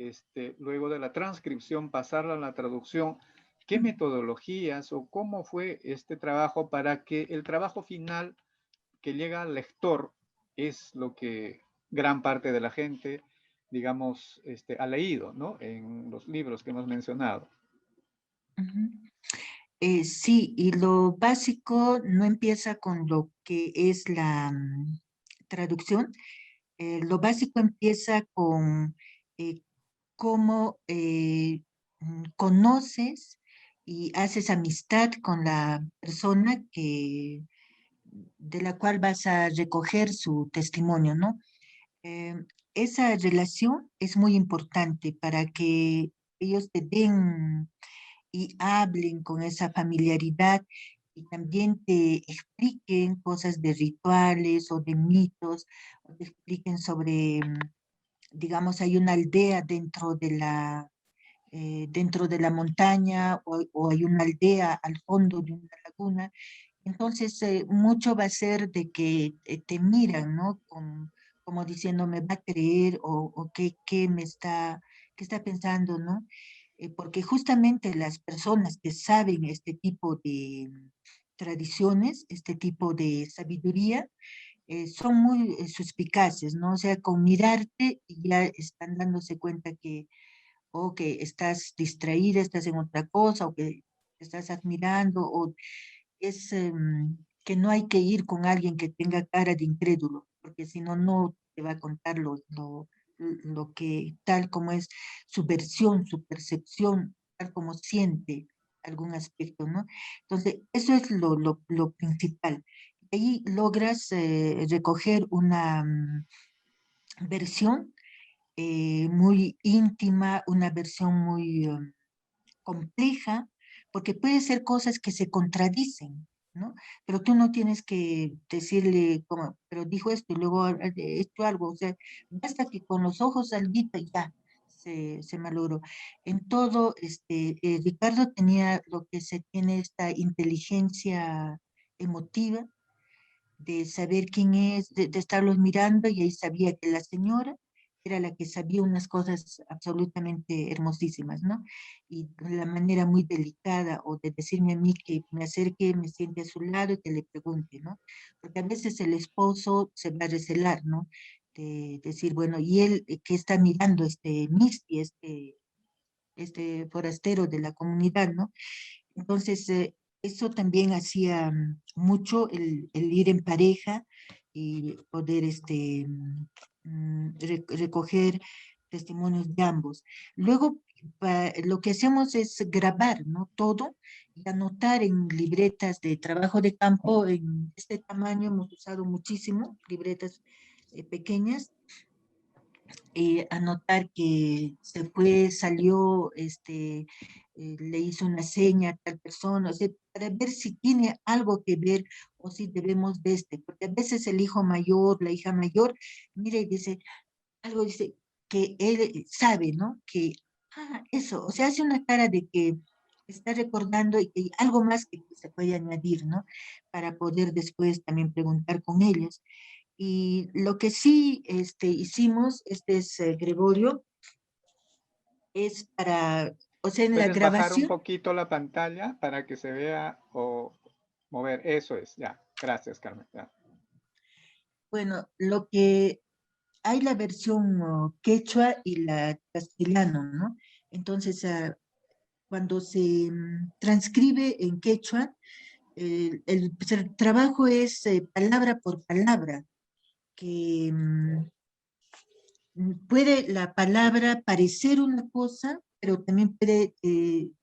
luego de la transcripción pasarla a la traducción. ¿Qué metodologías o cómo fue este trabajo para que el trabajo final que llega al lector es lo que gran parte de la gente, digamos, ha leído, ¿no? En los libros que hemos mencionado. ujú. Sí, y lo básico no empieza con lo que es la traducción. Lo básico empieza con eh, cómo conoces y haces amistad con la persona de la cual vas a recoger su testimonio, ¿no? Eh, esa relación es muy importante para que ellos te den y hablen con esa familiaridad y también te expliquen cosas de rituales o de mitos, o te expliquen sobre, digamos, hay una aldea dentro de la montaña o hay una aldea al fondo de una laguna. Entonces, mucho va a ser de que te miran, ¿no? Como diciendo, me va a creer o qué está pensando, ¿no? Porque justamente las personas que saben este tipo de tradiciones, este tipo de sabiduría, son muy suspicaces, ¿no? O sea, con mirarte ya están dándose cuenta o que estás distraída, estás en otra cosa, o que estás admirando, o es que no hay que ir con alguien que tenga cara de incrédulo, porque si no, no te va a contar lo que, tal como es su versión, su percepción, tal como siente algún aspecto, ¿no? Entonces, eso es lo principal. Ahí logras recoger una versión muy íntima, una versión muy compleja, porque puede ser cosas que se contradicen, ¿no? Pero tú no tienes que decirle, como, pero dijo esto y luego esto algo, o sea, basta que con los ojos alguito y ya se malogró. En todo, Ricardo tenía lo que se tiene esta inteligencia emotiva de saber quién es, de estarlos mirando y ahí sabía que la señora era la que sabía unas cosas absolutamente hermosísimas, ¿no? Y la manera muy delicada o de decirme a mí que me acerque, me siente a su lado y que le pregunte, ¿no? Porque a veces el esposo se va a recelar, ¿no? De decir, bueno, y él que está mirando este Misty, este forastero de la comunidad, ¿no? Entonces, eso también hacía mucho el ir en pareja y poder recoger testimonios de ambos. Luego, lo que hacemos es grabar, ¿no? Todo y anotar en libretas de trabajo de campo en este tamaño. Hemos usado muchísimo libretas pequeñas, anotar que se fue, salió, le hizo una seña a tal persona, o sea, para ver si tiene algo que ver o si debemos de porque a veces el hijo mayor, la hija mayor, mira y dice, algo dice que él sabe, ¿no? Que, eso, o sea, hace una cara de que está recordando y que hay algo más que se puede añadir, ¿no? Para poder después también preguntar con ellos. Y lo que sí hicimos, es Gregorio, es para, o sea, en la ¿Puedes bajar un grabación, poquito la pantalla para que se vea o mover? Eso es, ya. Gracias, Carmen. Ya. bueno, lo que hay la versión quechua y la castellano, ¿no? Entonces, cuando se transcribe en quechua, pues, el trabajo es palabra por palabra, que puede la palabra parecer una cosa, pero también puede,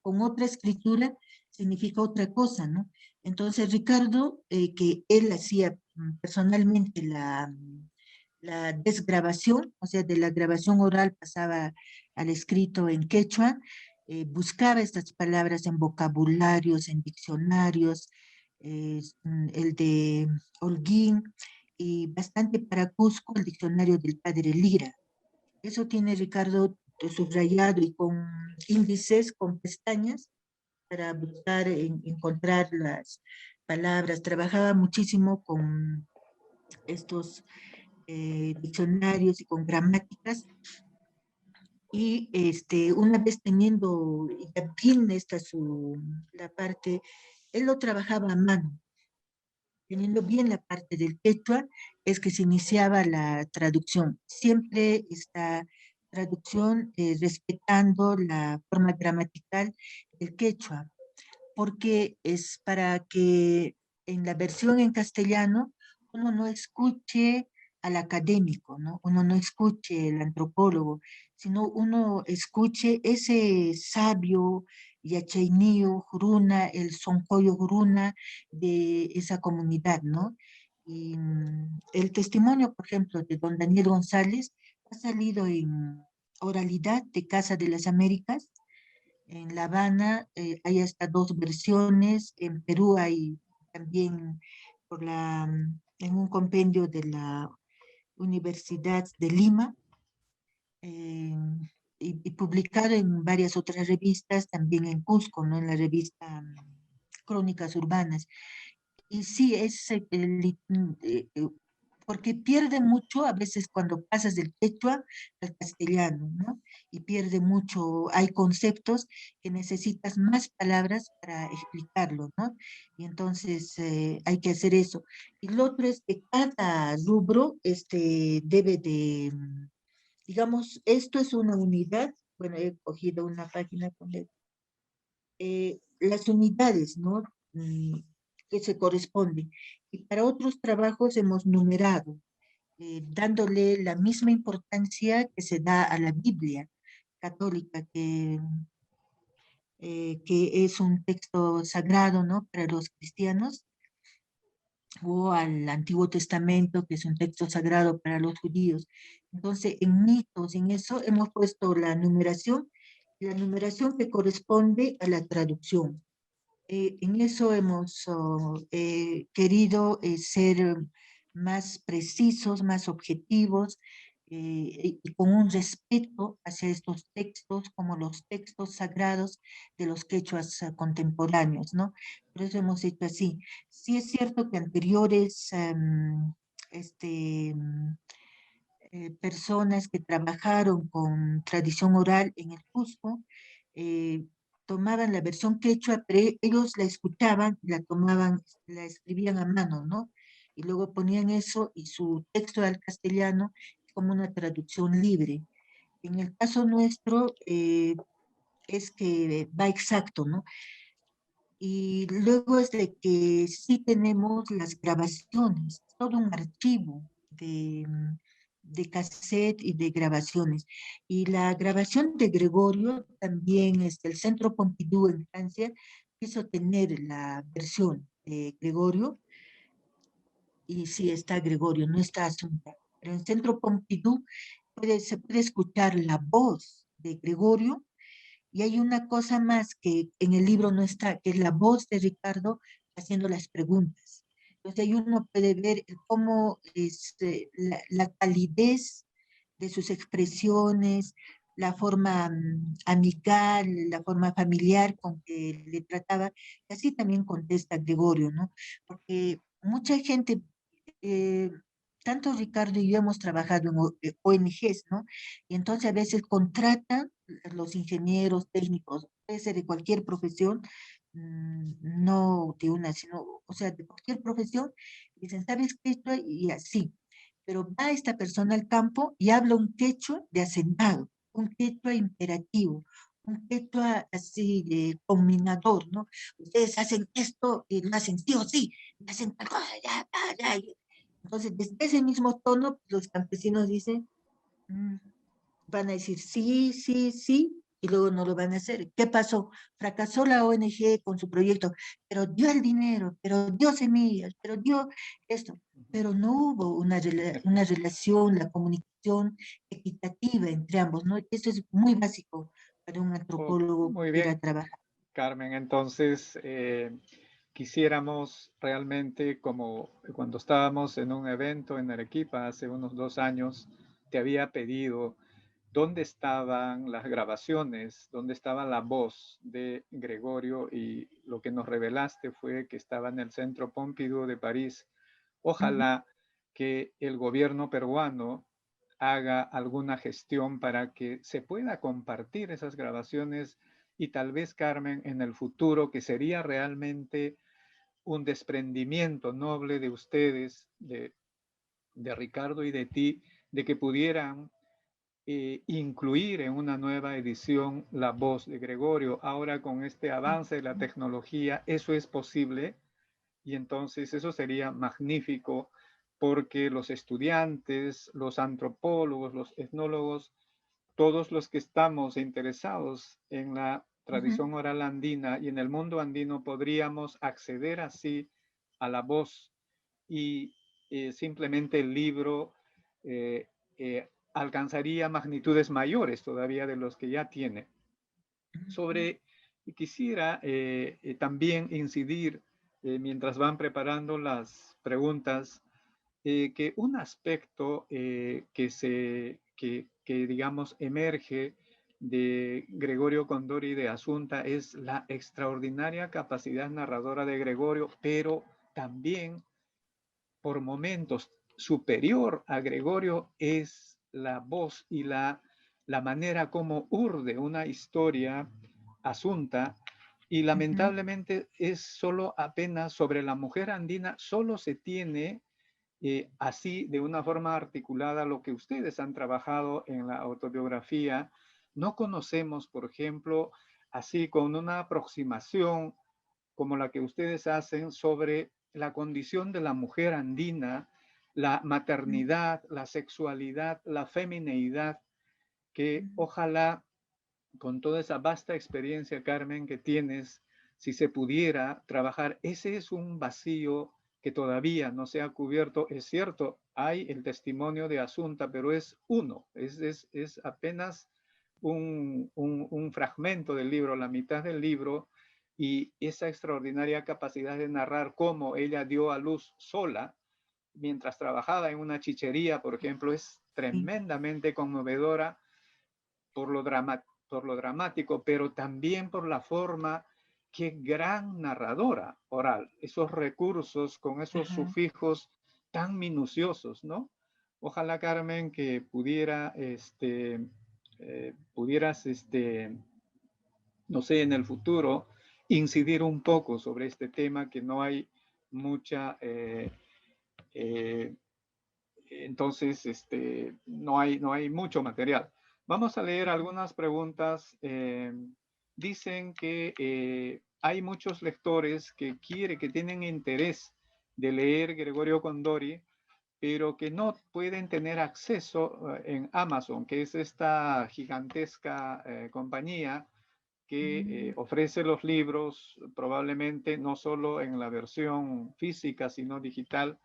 con otra escritura, significa otra cosa, ¿no? Entonces, Ricardo, que él hacía personalmente la desgrabación, o sea, de la grabación oral pasaba al escrito en quechua, buscaba estas palabras en vocabularios, en diccionarios, el de Holguín, y bastante para Cusco, el diccionario del padre Lira. Eso tiene Ricardo subrayado y con índices, con pestañas, para buscar, encontrar las palabras. Trabajaba muchísimo con estos diccionarios y con gramáticas. Y una vez teniendo ya bien esta la parte, él lo trabajaba a mano. Teniendo bien la parte del quechua, es que se iniciaba la traducción. Siempre esta traducción respetando la forma gramatical del quechua, porque es para que en la versión en castellano uno no escuche al académico, ¿no? Uno no escuche el antropólogo, sino uno escuche ese sabio Yachainio Juruna, el Soncoyo Juruna de esa comunidad, ¿no? Y el testimonio, por ejemplo, de don Daniel González ha salido en Oralidad de Casa de las Américas. En La Habana hay hasta dos versiones, en Perú hay también en un compendio de la Universidad de Lima, eh, y publicado en varias otras revistas, también en Cusco, ¿no? En la revista Crónicas Urbanas. Y sí, es porque pierde mucho a veces cuando pasas del quechua al castellano, ¿no? Y pierde mucho, hay conceptos que necesitas más palabras para explicarlo, ¿no? Y entonces hay que hacer eso. Y lo otro es que cada rubro debe de, digamos, esto es una unidad. Bueno, he cogido una página con las unidades, ¿no? Que se corresponden. Y para otros trabajos hemos numerado, dándole la misma importancia que se da a la Biblia católica, que es un texto sagrado, ¿no? Para los cristianos, o al Antiguo Testamento, que es un texto sagrado para los judíos. Entonces, en mitos, en eso, hemos puesto la numeración que corresponde a la traducción. En eso hemos querido ser más precisos, más objetivos, y con un respeto hacia estos textos como los textos sagrados de los quechuas contemporáneos, ¿no? Por eso hemos hecho así. Sí es cierto que anteriores este, personas que trabajaron con tradición oral en el Cusco, eh, tomaban la versión quechua, pero ellos la escuchaban, la tomaban, la escribían a mano, ¿no? Y luego ponían eso y su texto al castellano como una traducción libre. En el caso nuestro es que va exacto, ¿no? Y luego es de que sí tenemos las grabaciones, todo un archivo de cassette y de grabaciones. Y la grabación de Gregorio también, el Centro Pompidou en Francia quiso tener la versión de Gregorio, y sí está Gregorio, no está Asunta. Pero en el Centro Pompidou se puede escuchar la voz de Gregorio, y hay una cosa más que en el libro no está, que es la voz de Ricardo haciendo las preguntas. Entonces ahí uno puede ver cómo la calidez de sus expresiones, la forma amical, la forma familiar con que le trataba, y así también contesta Gregorio, ¿no? Porque mucha gente, eh, tanto Ricardo y yo hemos trabajado en ONGs, ¿no? Y entonces a veces contratan los ingenieros técnicos, puede ser de cualquier profesión, no de una, sino, o sea, de cualquier profesión, dicen, ¿sabes qué? Y así, pero va esta persona al campo y habla un quechua de hacendado, un quechua imperativo, un quechua así de combinador, ¿no? Ustedes hacen esto y lo hacen sí o sí, y hacen tal cosa, ya, ya, ya. Entonces, desde ese mismo tono, los campesinos dicen, Mm, Van a decir sí, sí, sí, y luego no lo van a hacer. ¿Qué pasó? Fracasó la ONG con su proyecto, pero dio el dinero, pero dio semillas, pero dio esto, Ujú. pero no hubo una relación, la comunicación equitativa entre ambos, ¿no? Esto es muy básico para un Ok, antropólogo que muy quiera bien, trabajar. Carmen. Entonces, quisiéramos realmente, como cuando estábamos en un evento en Arequipa hace unos 2 años, te había pedido dónde estaban las grabaciones, dónde estaba la voz de Gregorio, y lo que nos revelaste fue que estaba en el Centro Pompidou de París. Ujú, Ojalá que el gobierno peruano haga alguna gestión para que se pueda compartir esas grabaciones, y tal vez, Carmen, en el futuro, que sería realmente un desprendimiento noble de ustedes, de Ricardo y de ti, de que pudieran incluir en una nueva edición la voz de Gregorio. Ahora, con este avance de la ujú, tecnología, eso es posible, y entonces eso sería magnífico, porque los estudiantes, los antropólogos, los etnólogos, todos los que estamos interesados en la ujú, tradición oral andina y en el mundo andino, podríamos acceder así a la voz, y simplemente el libro alcanzaría magnitudes mayores todavía de los que ya tiene. ujú, Sobre, quisiera también incidir, mientras van preparando las preguntas, que un aspecto que, digamos, emerge de Gregorio Condori de Asunta es la extraordinaria capacidad narradora de Gregorio, pero también por momentos superior a Gregorio es la voz y la manera como urde una historia Asunta, y ujú, lamentablemente es solo apenas sobre la mujer andina, solo se tiene así de una forma articulada lo que ustedes han trabajado en la autobiografía. No conocemos, por ejemplo, así con una aproximación como la que ustedes hacen sobre la condición de la mujer andina, la maternidad, la sexualidad, la femineidad, que ujú. ojalá con toda esa vasta experiencia, Carmen, que tienes, si se pudiera trabajar, ese es un vacío que todavía no se ha cubierto. Es cierto, hay el testimonio de Asunta, pero es uno, es apenas un fragmento del libro, la mitad del libro, y esa extraordinaria capacidad de narrar cómo ella dio a luz sola mientras trabajaba en una chichería, por ejemplo, es Sí, tremendamente conmovedora por lo, por lo dramático, pero también por la forma. Qué gran narradora oral, esos recursos con esos ajá. sufijos tan minuciosos, ¿no? Ojalá, Carmen, que pudieras, no sé, en el futuro, incidir un poco sobre este tema, que no hay mucha, eh, entonces, no hay mucho material. Vamos a leer algunas preguntas. Dicen que hay muchos lectores que tienen interés de leer Gregorio Condori, pero que no pueden tener acceso en Amazon, que es esta gigantesca compañía que Mm, ofrece los libros, probablemente no solo en la versión física, sino digital.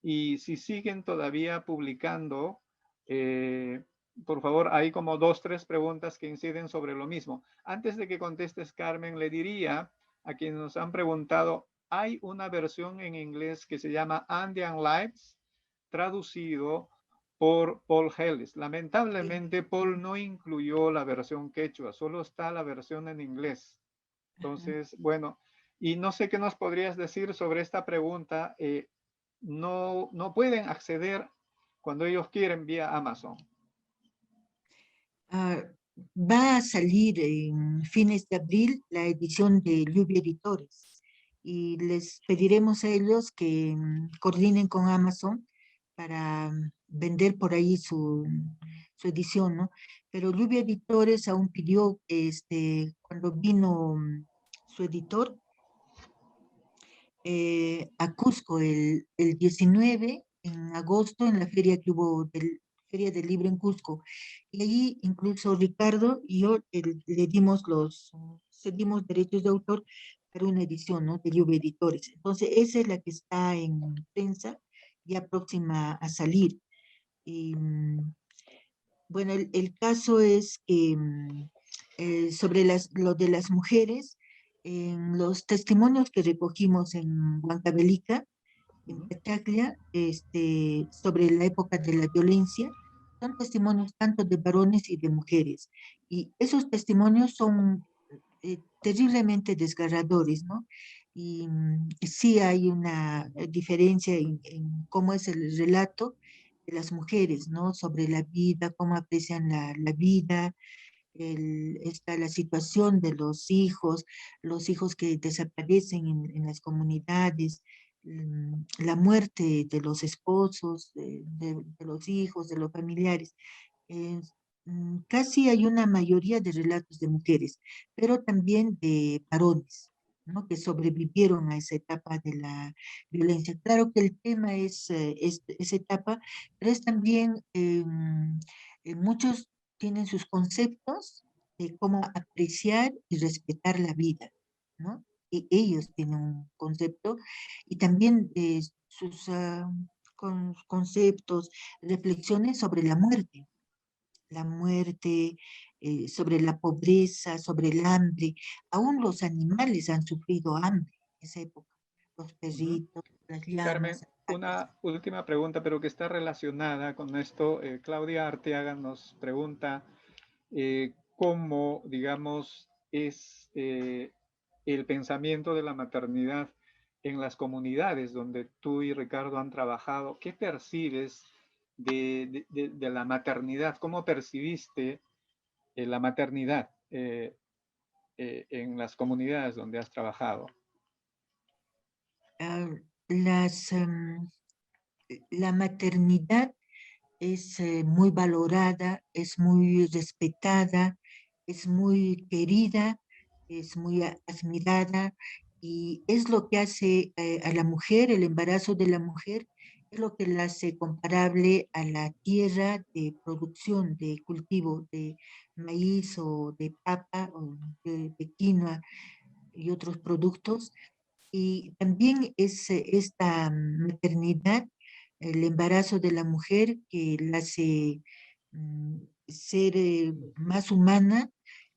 Y si siguen todavía publicando, eh, por favor, hay como dos, tres preguntas que inciden sobre lo mismo. Antes de que contestes, Carmen, le diría a quienes nos han preguntado, hay una versión en inglés que se llama Andean Lives, traducido por Paul Hellis. sí, Lamentablemente, Paul sí, no incluyó la versión quechua, solo está la versión en inglés. ajá. Entonces, bueno, y no sé qué nos podrías decir sobre esta pregunta. No pueden acceder cuando ellos quieren vía Amazon. Ah, Va a salir en fines de abril la edición de Lluvia Editores y les pediremos a ellos que coordinen con Amazon para vender por ahí su edición, ¿no? Pero Lluvia Editores aún pidió, cuando vino su editor a Cusco el 19 en agosto en la feria que hubo Feria del Libro en Cusco. Y ahí incluso Ricardo y yo le dimos cedimos derechos de autor para una edición, ¿no? De Lluvia Editores. Entonces, esa es la que está en prensa, ya próxima a salir. Y, bueno, el caso es que sobre lo de las mujeres, en los testimonios que recogimos en Huancavelica, en Ujú. Petaclia, sobre la época de la violencia, son testimonios tanto de varones y de mujeres. Y esos testimonios son terriblemente desgarradores, ¿no? Y sí hay una diferencia en cómo es el relato de las mujeres, ¿no? Sobre la vida, cómo aprecian la vida, la situación de los hijos que desaparecen en las comunidades, la muerte de los esposos, de los hijos, de los familiares. Eh, Casi hay una mayoría de relatos de mujeres, pero también de varones, ¿no? Que sobrevivieron a esa etapa de la violencia. Claro que el tema es esa etapa, pero es también, muchos tienen sus conceptos de cómo apreciar y respetar la vida, ¿no? Y ellos tienen un concepto y también sus conceptos, reflexiones sobre la muerte, sobre la pobreza, sobre el hambre. Aún los animales han sufrido hambre en esa época. Los Ujú. perritos, las Carmen, llamas, vacas. una última pregunta, pero que está relacionada con esto. Claudia Arteaga nos pregunta cómo, digamos, es el pensamiento de la maternidad en las comunidades donde tú y Ricardo han trabajado. ¿Qué percibes de la maternidad? ¿Cómo percibiste la maternidad en las comunidades donde has trabajado? Ah, las, la maternidad es muy valorada, es muy respetada, es muy querida, es muy admirada y es lo que hace a la mujer, el embarazo de la mujer, es lo que la hace comparable a la tierra de producción, de cultivo de maíz o de papa o de quinoa y otros productos. Y también es esta maternidad, el embarazo de la mujer que la hace ser más humana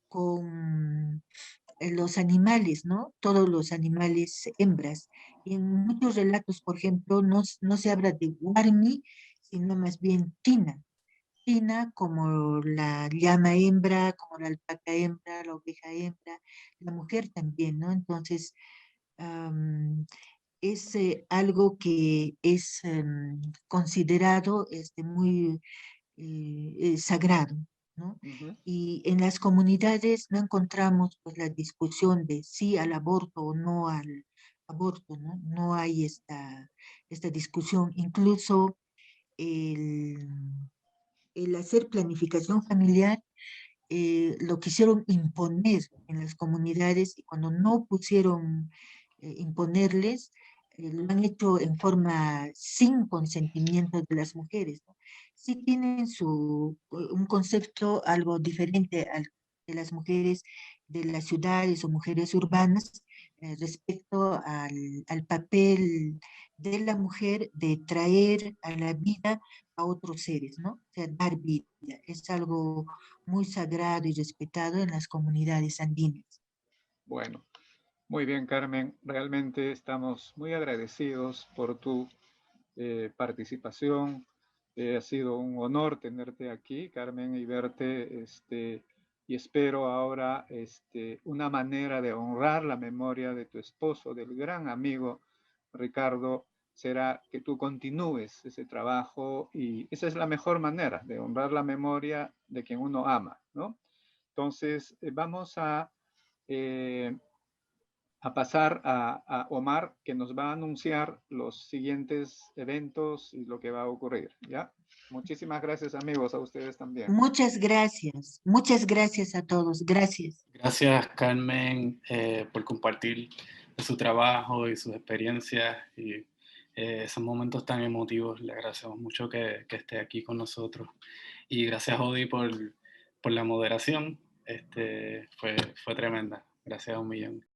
con los animales, ¿no? Todos los animales hembras. Y en muchos relatos, por ejemplo, no se habla de Warmi, sino más bien Tina. Tina como la llama hembra, como la alpaca hembra, la oveja hembra, la mujer también, ¿no? Entonces, am, es algo que es considerado muy sagrado, ¿no? Ujú. Y en las comunidades no encontramos pues, la discusión de sí al aborto o no al aborto, ¿no? No hay esta discusión. Incluso el, el hacer planificación familiar lo quisieron imponer en las comunidades y cuando no pusieron imponerles, lo han hecho en forma sin consentimiento de las mujeres, ¿no? Sí tienen un concepto algo diferente al de las mujeres de las ciudades o mujeres urbanas respecto al papel de la mujer de traer a la vida a otros seres, ¿no? O sea, dar vida. Es algo muy sagrado y respetado en las comunidades andinas. Bueno, muy bien, Carmen. Realmente estamos muy agradecidos por tu participación. Ha sido un honor tenerte aquí, Carmen, y verte, y espero ahora una manera de honrar la memoria de tu esposo, del gran amigo Ricardo, será que tú continúes ese trabajo y esa es la mejor manera de honrar la memoria de quien uno ama, ¿no? Entonces, vamos eh, a pasar a Omar, que nos va a anunciar los siguientes eventos y lo que va a ocurrir, ¿ya? Muchísimas gracias, amigos, a ustedes también. Muchas gracias a todos, gracias. Gracias, Carmen, por compartir su trabajo y sus experiencias y esos momentos tan emotivos. Le agradecemos mucho que esté aquí con nosotros. Y gracias, Odi, por la moderación. Fue tremenda. Gracias a un millón.